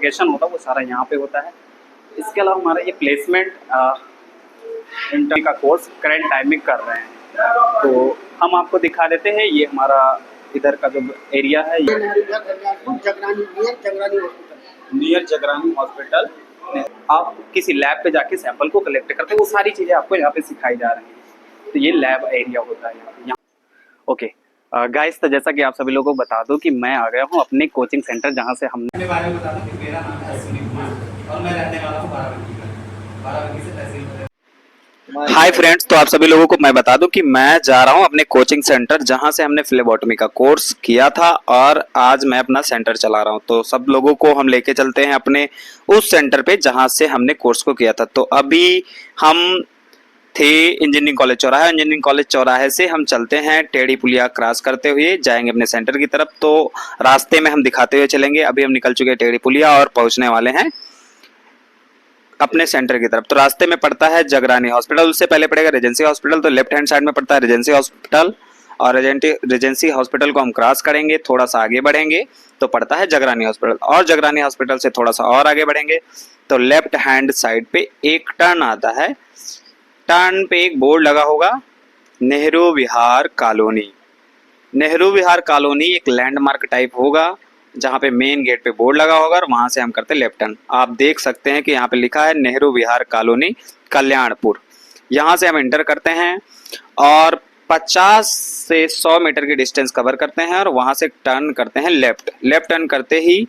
Verification होता है वो सारा यहाँ पे होता है। इसके अलावा हमारा ये प्लेसमेंट इंटर का कोर्स करंट टाइमिंग कर रहे हैं, तो हम आपको दिखा देते हैं। ये हमारा इधर का जो एरिया है नियर जगरानी हॉस्पिटल। आप किसी लैब पे जाके सैंपल को कलेक्ट करते हैं, वो सारी चीज़ें आपको यहाँ पे सिखाई जा रही हैं। तो ये लैब एरिया होता है यहाँ। ओके गाइस, तो जैसा कि आप सभी लोगों को बता दूं कि मैं आ गया हूँ अपने कोचिंग सेंटर, जहाँ से हमने अपने बारे में बता दूं कि मेरा नाम है अश्विनी कुमार और मैं रहने वाला हूँ बाराबंकी से तहसील में। हाय फ्रेंड्स, तो आप सभी लोगों को मैं बता दूं कि मैं जा रहा हूं अपने कोचिंग सेंटर, जहां से हमने फ्लेबोटमी का कोर्स किया था और आज मैं अपना सेंटर चला रहा हूं। तो सब लोगों को हम लेके चलते हैं अपने उस सेंटर पे जहां से हमने कोर्स को किया था। तो अभी हम थे इंजीनियरिंग कॉलेज चौराहा। इंजीनियरिंग कॉलेज चौराहे से हम चलते हैं टेढ़ी पुलिया क्रॉस करते हुए जाएंगे अपने सेंटर की तरफ। तो रास्ते में हम दिखाते हुए चलेंगे। अभी हम निकल चुके हैं टेढ़ी पुलिया और पहुंचने वाले हैं अपने सेंटर की तरफ। तो रास्ते में पड़ता है जगरानी हॉस्पिटल, उससे पहले पड़ेगा रेजेंसी हॉस्पिटल। तो लेफ्ट हैंड साइड में पड़ता है रेजेंसी हॉस्पिटल और रेजेंसी हॉस्पिटल को हम क्रॉस करेंगे, थोड़ा सा आगे बढ़ेंगे तो पड़ता है जगरानी हॉस्पिटल, और जगरानी हॉस्पिटल से थोड़ा सा और आगे बढ़ेंगे तो लेफ्ट हैंड साइड पे एक टर्न आता है। टर्न पे एक बोर्ड लगा होगा नेहरू विहार कॉलोनी। नेहरू विहार कॉलोनी एक लैंडमार्क टाइप होगा, जहाँ पे मेन गेट पे बोर्ड लगा होगा और वहां से हम करते लेफ्ट टर्न। आप देख सकते हैं कि यहाँ पे लिखा है नेहरू विहार कॉलोनी कल्याणपुर। यहाँ से हम एंटर करते हैं और 50 से 100 मीटर की डिस्टेंस कवर करते हैं और वहां से टर्न करते हैं लेफ्ट। लेफ्ट टर्न करते ही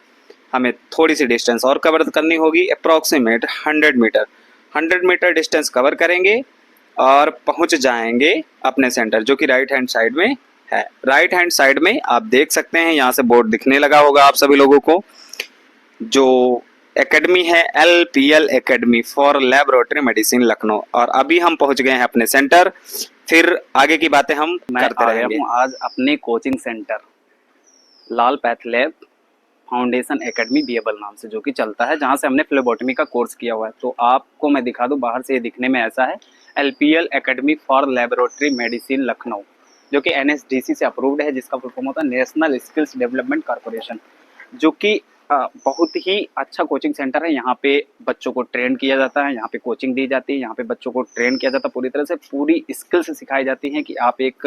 हमें थोड़ी सी डिस्टेंस और कवर करनी होगी, approximate 100 meter. 100 meter distance cover करेंगे और पहुंच जाएंगे अपने सेंटर, जो कि राइट हैंड साइड में है। राइट हैंड साइड में आप देख सकते हैं, यहाँ से बोर्ड दिखने लगा होगा आप सभी लोगों को। जो एकेडमी है LPL academy for laboratory medicine Lucknow. और अभी हम पहुंच गए हैं अपने सेंटर, फिर आगे की बातें हम करते रहेंगे। आज अपने कोचिंग सेंटर लाल पैथ लैब फाउंडेशन एकेडमी बीएबल नाम से जो कि चलता है, जहां से हमने फ्लेबोटमी का कोर्स किया हुआ है। तो आपको मैं दिखा दूं, बाहर से ये दिखने में ऐसा है LPL academy for laboratory medicine Lucknow, जो कि NSDC से अप्रूव्ड है, जिसका फुल फॉर्म होता है नेशनल स्किल्स डेवलपमेंट कॉर्पोरेशन, जो कि बहुत ही अच्छा कोचिंग सेंटर है। यहाँ पे बच्चों को ट्रेन किया जाता है, यहाँ पे कोचिंग दी जाती है, यहाँ पे बच्चों को ट्रेन किया जाता है, पूरी तरह से पूरी स्किल्स सिखाई जाती हैं कि आप एक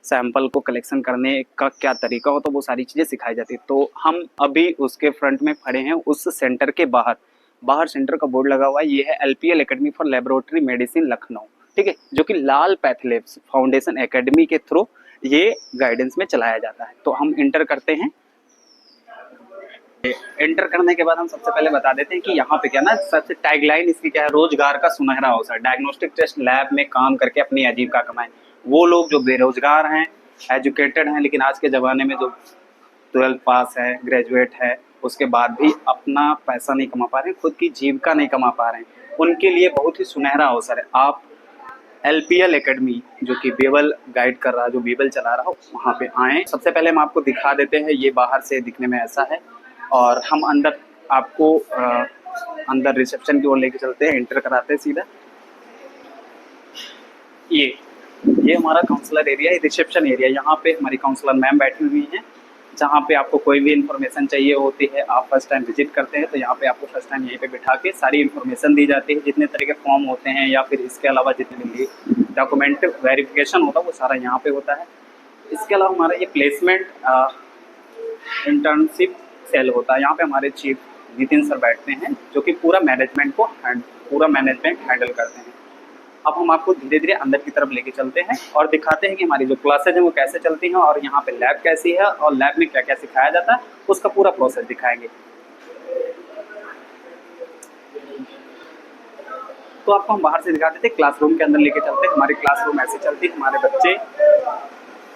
सैंपल को कलेक्शन करने का क्या तरीका हो, तो वो सारी चीज़ें सिखाई जाती है। तो हम अभी उसके फ्रंट में खड़े हैं, उस सेंटर के बाहर सेंटर का बोर्ड लगा हुआ है। ये है LPL academy for laboratory medicine Lucknow, ठीक है, जो कि लाल पैथलैब्स फाउंडेशन एकेडमी के थ्रू ये गाइडेंस में चलाया जाता है। तो हम इंटर करते हैं। एंटर करने के बाद हम सबसे पहले बता देते हैं कि यहाँ पे क्या ना, सबसे टैगलाइन इसकी क्या है, रोजगार का सुनहरा अवसर, डायग्नोस्टिक टेस्ट लैब में काम करके अपनी आजीविका कमाएं। वो लोग जो बेरोजगार हैं, एजुकेटेड हैं, लेकिन आज के ज़माने में जो 12th पास है, ग्रेजुएट है, उसके बाद भी अपना पैसा नहीं कमा पा रहे हैं, खुद की जीविका नहीं कमा पा रहे हैं, उनके लिए बहुत ही सुनहरा अवसर है। आप LPL एकेडमी जो कि बीएबल गाइड कर रहा है, जो बीएबल चला रहा हो, वहाँ पे आएँ। सबसे पहले हम आपको दिखा देते हैं, ये बाहर से दिखने में ऐसा है और हम अंदर आपको अंदर रिसेप्शन की ओर लेके चलते हैं, एंटर कराते हैं सीधा। ये हमारा काउंसलर एरिया है, रिसेप्शन एरिया। यहाँ पे हमारी काउंसलर मैम बैठी हुई हैं, जहाँ पे आपको कोई भी इन्फॉर्मेशन चाहिए होती है, आप फर्स्ट टाइम विजिट करते हैं तो यहाँ पे आपको फर्स्ट टाइम यहीं पे बिठा के सारी इन्फॉर्मेशन दी जाती है। जितने तरह के फॉर्म होते हैं या फिर इसके अलावा जितने भी डॉक्यूमेंट वेरिफिकेशन होता है वो सारा यहाँ पे होता है। इसके अलावा हमारा ये प्लेसमेंट इंटर्नशिप सेल होता है। यहाँ पे हमारे चीफ नितिन सर बैठते हैं, जो कि पूरा मैनेजमेंट हैंडल करते हैं। अब हम आपको धीरे धीरे अंदर की तरफ लेके चलते हैं और दिखाते हैं कि हमारी जो क्लासेज हैं वो कैसे चलती हैं और यहाँ पे लैब कैसी है और लैब में क्या क्या सिखाया जाता है, उसका पूरा प्रोसेस दिखाएंगे। तो आपको हम बाहर से दिखा देते हैं, क्लासरूम के अंदर लेके चलते हैं। हमारी क्लासरूम ऐसे चलती है, हमारे बच्चे,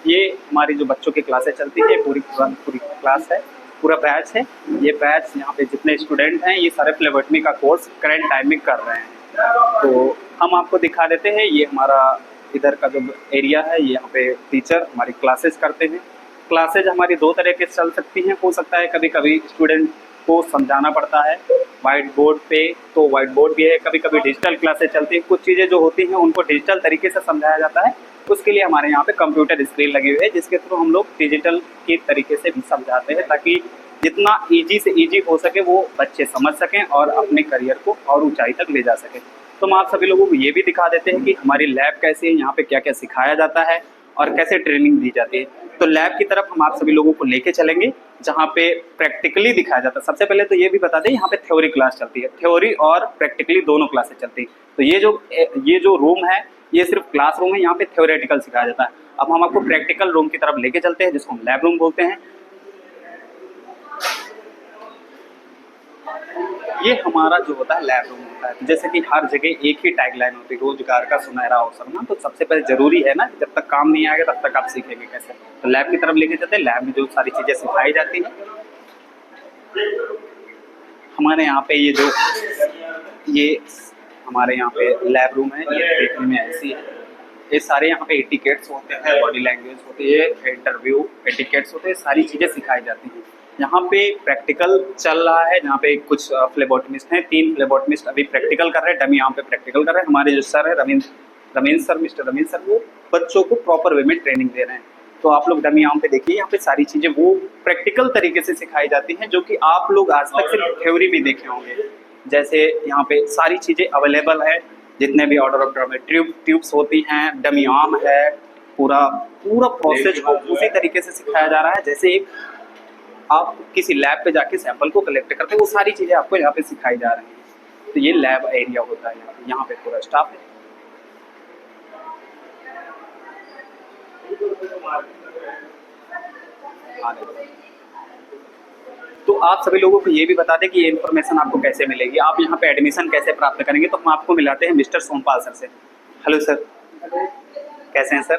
ये हमारी जो बच्चों की क्लासेज चलती है, पूरी क्लास है, पूरा बैच है। ये बैच यहाँ पे जितने स्टूडेंट हैं, ये सारे फ्लेबोटमी का कोर्स करंट टाइमिंग कर रहे हैं। तो हम आपको दिखा देते हैं, ये हमारा इधर का जो एरिया है, यहाँ पे टीचर हमारी क्लासेस करते हैं। क्लासेज हमारी दो तरह के चल सकती हैं। हो सकता है कभी कभी स्टूडेंट को समझाना पड़ता है वाइट बोर्ड पे। तो वाइट बोर्ड भी है, कभी कभी डिजिटल क्लासेस चलती हैं, कुछ चीज़ें जो होती हैं उनको डिजिटल तरीके से समझाया जाता है। उसके लिए हमारे यहाँ पे कंप्यूटर स्क्रीन लगी हुई है, जिसके थ्रू हम लोग डिजिटल के तरीके से भी समझाते हैं, ताकि जितना ईजी से ईजी हो सके वो बच्चे समझ सकें और अपने करियर को और ऊंचाई तक ले जा सकें। तो हम आप सभी लोगों को ये भी दिखा देते हैं कि हमारी लैब कैसी है, यहाँ पे क्या क्या सिखाया जाता है और कैसे ट्रेनिंग दी जाती है। तो लैब की तरफ हम आप सभी लोगों को लेके चलेंगे, जहाँ पे प्रैक्टिकली दिखाया जाता है। सबसे पहले तो ये भी बता दें, यहाँ पे थ्योरी क्लास चलती है, थ्योरी और प्रैक्टिकली दोनों क्लासेस चलती है। तो ये जो रूम है ये सिर्फ क्लास रूम है, यहाँ पे थ्योरेटिकल सिखाया जाता है। अब हम आपको प्रैक्टिकल रूम की तरफ लेके चलते हैं, जिसको हम लैब रूम बोलते हैं। ये हमारा जो होता है लैब रूम होता है। जैसे कि हर जगह एक ही टैगलाइन होती है, रोजगार का सुनहरा अवसर ना। तो सबसे पहले जरूरी है ना, जब तक काम नहीं आएगा तब तक आप सीखेंगे कैसे। तो लैब की तरफ लेके चलते हैं। लैब में जो सारी चीजें सिखाई जाती हैं हमारे यहाँ पे, ये हमारे यहाँ पे लैब रूम है, ये देखने में ऐसी है। ये सारे यहाँ पे एटिकेट्स होते हैं, बॉडी लैंग्वेज होती है, इंटरव्यू एटिकेट्स होते हैं, सारी चीज़ें सिखाई जाती हैं। यहाँ पे प्रैक्टिकल चल रहा है, जहाँ पे कुछ फ्लेबोटमिस्ट हैं, 3 फ्लेबोटमिस्ट अभी प्रैक्टिकल कर रहे हैं, डमी यहाँ पे प्रैक्टिकल कर रहे हैं। हमारे जो सर है Ramesh sir, mister Ramesh sir, वो बच्चों को प्रॉपर वे में ट्रेनिंग दे रहे हैं। तो आप लोग डमी यहाँ पे देखिए, यहाँ पे सारी चीज़ें वो प्रैक्टिकल तरीके से सिखाई जाती हैं, जो कि आप लोग आज तक सिर्फ थ्योरी में देखे होंगे। जैसे यहाँ पे सारी चीज़ें अवेलेबल है, जितने भी ऑर्डर ऑफ ट्यूब्स होती हैं, डमी आर्म है, पूरा प्रोसेस को उसी तरीके से सिखाया जा रहा है जैसे एक आप किसी लैब पे जाके सैंपल को कलेक्ट करते हैं, वो सारी चीज़ें आपको यहाँ पे सिखाई जा रही हैं। तो ये लैब एरिया होता है, यहाँ पे पूरा स्टाफ है। तो आप सभी लोगों को ये भी बता दें कि ये इन्फॉर्मेशन आपको कैसे मिलेगी, आप यहाँ पे एडमिशन कैसे प्राप्त करेंगे। तो हम आपको मिलाते हैं मिस्टर सोमपाल सर से। हेलो सर, कैसे हैं सर?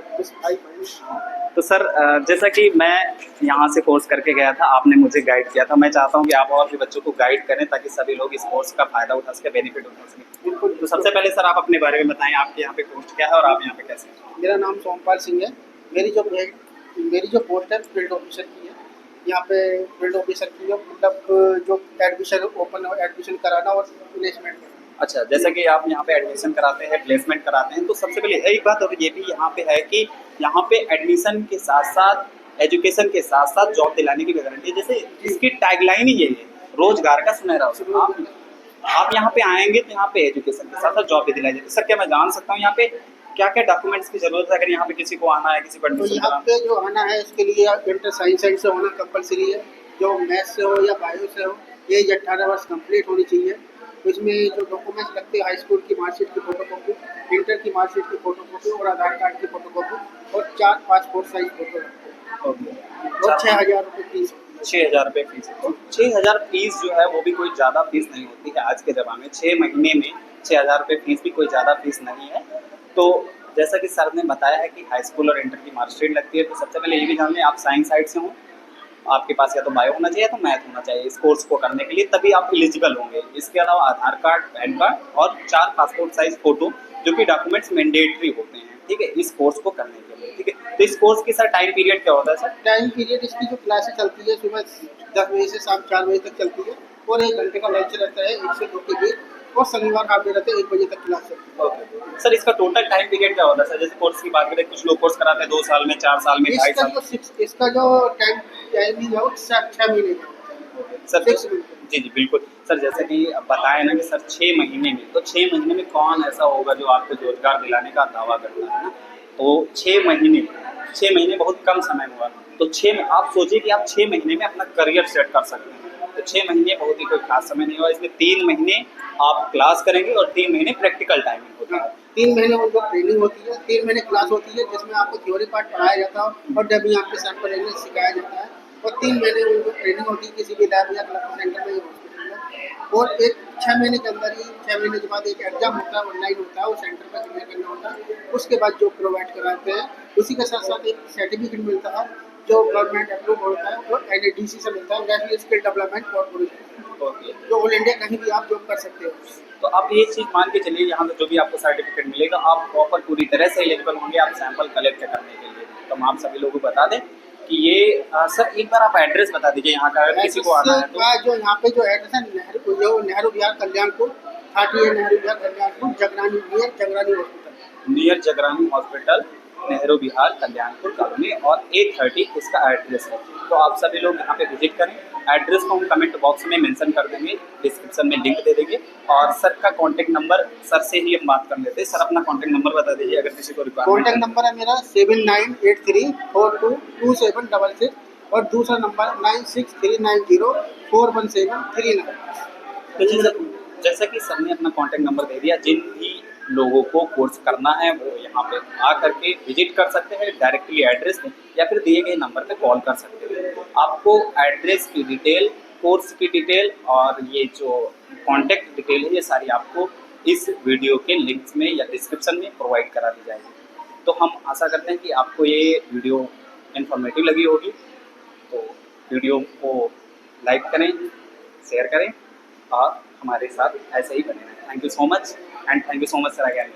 तो सर, जैसा कि मैं यहाँ से कोर्स करके गया था, आपने मुझे गाइड किया था, मैं चाहता हूँ कि आप और भी बच्चों को गाइड करें ताकि सभी लोग इस कोर्स का फायदा उठा सके, बेनिफिट उठा सके। बिल्कुल। तो सबसे पहले सर आप अपने बारे में बताएं, आपके यहाँ पे पोस्ट क्या है और आप यहाँ पे कैसे हैं? मेरा नाम सोमपाल सिंह है। मेरी जो पोस्ट है फील्ड ऑफिसर की है। यहाँ पे फील्ड ऑफिसर की है, मतलब जो एडमिशन ओपन एडमिशन कराना और प्लेसमेंट करना। अच्छा, जैसा कि आप यहाँ पे एडमिशन कराते हैं, प्लेसमेंट कराते हैं, तो सबसे पहले एक बात और ये भी यहाँ पे है कि यहाँ पे एडमिशन के साथ साथ एजुकेशन के साथ साथ जॉब दिलाने की भी गारंटी है। जैसे इसकी टैगलाइन ही यही है, रोजगार का सुनहरा अवसर। आप यहाँ पे आएंगे तो यहाँ पे एजुकेशन के साथ साथ जॉब भी दिलाई जाती है। सर, क्या मैं जान सकता हूँ यहाँ पे क्या क्या डॉक्यूमेंट्स की जरूरत है, अगर यहाँ पे किसी को आना है, किसी को तो यहाँ पे जो आना है इसके लिए इंटर साइंस से होना कंपलसरी है। जो मैथ्स से हो या बायो से हो, ये 18 वर्ष कंप्लीट होनी चाहिए। इसमें जो डॉक्यूमेंट्स लगते हैं, हाई स्कूल की मार्कशीट की फोटोकॉपी, इंटर की मार्कशीट की फोटोकॉपी और आधार कार्ड की फोटोकॉपी और 4 पासपोर्ट साइज फोटो लगते हैं। और 6,000 रुपये फीस। 6,000 रुपये फीस। 6,000 फीस जो है वो भी कोई ज़्यादा फीस नहीं होती है आज के ज़माने में। 6 महीने में 6,000 रुपये फीस भी कोई ज़्यादा फीस नहीं है। तो जैसा कि सर ने बताया है कि हाई स्कूल और इंटर की मार्कशीट लगती है, तो सबसे पहले ये भी जान लें, आप साइंस साइड से हों, आपके पास या तो बायो होना चाहिए या तो मैथ होना चाहिए इस कोर्स को करने के लिए, तभी आप एलिजिबल होंगे। इसके अलावा आधार कार्ड, पैन कार्ड और 4 पासपोर्ट साइज फोटो, जो कि डॉक्यूमेंट्स मैंडेटरी होते हैं, ठीक है, इस कोर्स को करने के लिए। ठीक है, तो इस कोर्स की सर टाइम पीरियड क्या होता है? सर, टाइम पीरियड इसकी जो क्लासेस चलती है सुबह 10 बजे से शाम 4 बजे तक चलती है और 1 घंटे का लंच रहता है 1 से 2 के बीच, और शनिवार हाफ डे रहते हैं 1 बजे तक क्लास चलती है। ओके सर, इसका टोटल टाइम पीरियड क्या होता है? सर, जैसे कोर्स की बात करें, कुछ लोग कोर्स कराते हैं 2 साल में, 4 साल में, 2.5 साल। इसका जो टाइमिंग है वो 6 महीने का सर। जी जी बिल्कुल सर, जैसे कि बताया ना कि सर 6 महीने में, तो 6 महीने में कौन ऐसा होगा जो आपको रोजगार दिलाने का दावा करता है ना। तो 6 महीने बहुत कम समय हुआ। तो आप सोचिए कि आप 6 महीने में अपना करियर सेट कर सकते हैं। तो 6 महीने बहुत ही कोई खास समय नहीं हुआ। इसमें 3 महीने आप क्लास करेंगे और 3 महीने प्रैक्टिकल टाइमिंग होता है। 3 महीने उनको ट्रेनिंग होती है, 3 महीने क्लास होती है जिसमें आपको थ्योरी पार्ट पढ़ाया जाता है और डमी आपके सैंपल एंगल सिखाया जाता है। और 3 महीने उनको ट्रेनिंग होती है किसी भी लैब या क्लब सेंटर में, हॉस्पिटल में। और 6 महीने के अंदर ही 6 महीने के बाद एक एग्जाम होता है, ऑनलाइन होता है, वो सेंटर पर क्लियर करना होता है। उसके बाद जो प्रोवाइड कराते हैं, उसी के साथ साथ एक सर्टिफिकेट मिलता है जो गवर्नमेंट अप्रूव होता है, वो NADC से मिलता है, नेशनल स्किल डेवलपमेंट कॉर्पोरेशन, जो ऑल इंडिया कहीं भी आप जॉब कर सकते हो। तो आप ये चीज़ मान के चलिए, यहाँ से जो भी आपको सर्टिफिकेट मिलेगा, आप प्रॉपर पूरी तरह से एलिजिबल होंगे आप सैंपल कलेक्ट करने के लिए। तो हम आप सभी लोगों को बता दें ये सर एक बार आप एड्रेस बता दीजिए यहाँ का, अगर किसी को आना है तो। का जो यहाँ पे जो एड्रेस है Nehru Vihar Kalyanpur 30 Nehru Vihar Kalyanpur Jagrani hospital. Near Jagrani hospital, Nehru Vihar, Kalyanpur colony, और 830 इसका एड्रेस है। तो आप सभी लोग यहाँ पे विजिट करें। एड्रेस को हम कमेंट बॉक्स में मेंशन कर देंगे, डिस्क्रिप्शन में लिंक दे देंगे, और सर का कॉन्टेक्ट नंबर, सर से ही हम बात कर लेते हैं। सर अपना कॉन्टेक्ट नंबर बता दीजिए अगर किसी को रिक्वायरमेंट कॉन्टैक्ट नंबर है मेरा 7983422766 और दूसरा नंबर 9639041739। तो जैसा कि सर ने अपना कॉन्टेक्ट नंबर दे दिया, जिन भी लोगों को कोर्स करना है वो यहाँ पे आ करके विजिट कर सकते हैं, डायरेक्टली एड्रेस में, या फिर दिए गए नंबर पे कॉल कर सकते हैं। आपको एड्रेस की डिटेल, कोर्स की डिटेल और ये जो कॉन्टैक्ट डिटेल है, ये सारी आपको इस वीडियो के लिंक्स में या डिस्क्रिप्शन में प्रोवाइड करा दी जाएगी। तो हम आशा करते हैं कि आपको ये वीडियो इन्फॉर्मेटिव लगी होगी। तो वीडियो को लाइक करें, शेयर करें और हमारे साथ ऐसे ही बने रहें। Thank you so much and thank you so much sir again.